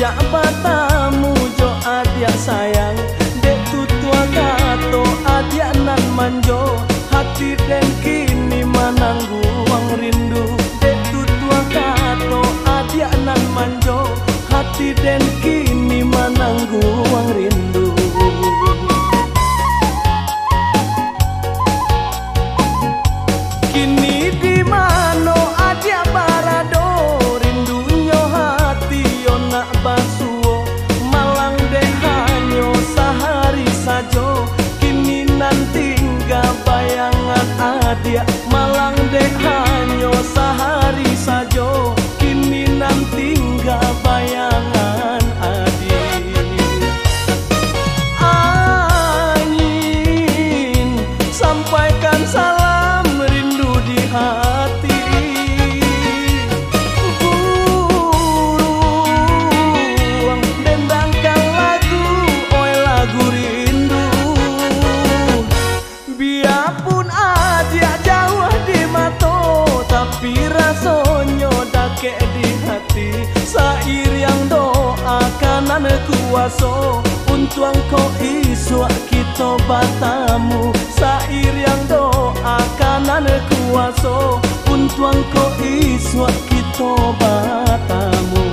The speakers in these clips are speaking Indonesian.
sajak batamu jo adia sayang, dek tutua kato adia nan manjo, hati den kini manangguang rindu. Dek tutua kato adia nan manjo, hati den kini manangguang rindu. Kini di mano adia barado, rindunya hati yo nak basuo, malang deh hanyo sehari sajo. Kini nanti tinggal bayangan adia, malang deh hanyo sehari sajo. Kini nanti tinggal bayangan adia. Angin sampaikan salam rindu di hati, burung dendangkan lagu, oi lagu rindu. Biarpun adia jauh di mato, tapi rasonyo dake di hati. Sair yang doa kanan kuaso, untuang ko iswa kita batamu. Sair yang doa kanan kuaso, untuang ko iswa kita batamu.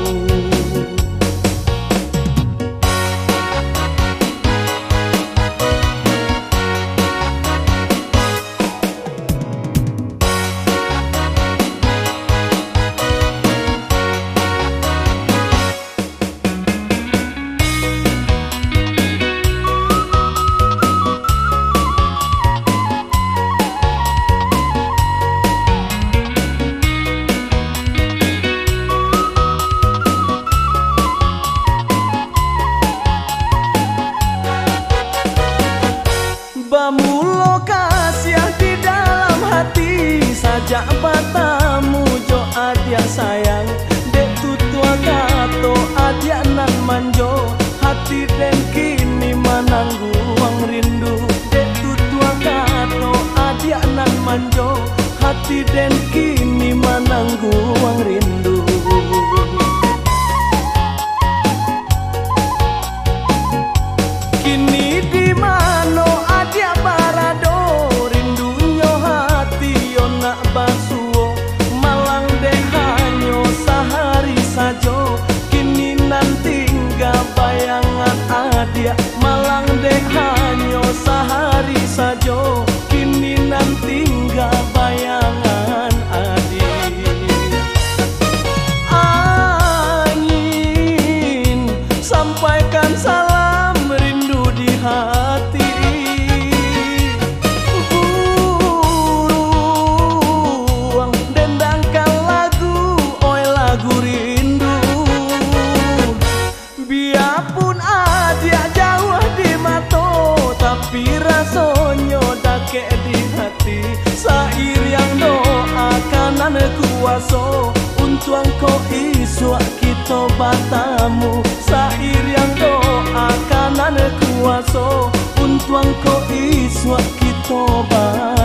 Bamulo kasih di dalam hati, sajak batamu jo adia sayang, dek tutua kato adia nan manjo, hati den kini manangguang rindu. Dek tutua kato adia nan manjo, hati den kini manangguang rindu. Kini di mano adia barado, rindunya hati yo nak basuo, malang deh hanyo sehari sajo. Kini nanti tinggal bayangan adia, malang deh hanyo sehari sajo. Kini nanti tinggal bayangan adia. Angin sampaikan salam rindu di hati, burung dendangkan lagu, oi lagu rindu. Biarpun adia jauh di mato, tapi rasonyo dake di hati. Sair yang doa kanan kuaso, untuang ko iswa kita batamu. Sair yang doa kanan kuaso, untuang ko iswa kita batamu.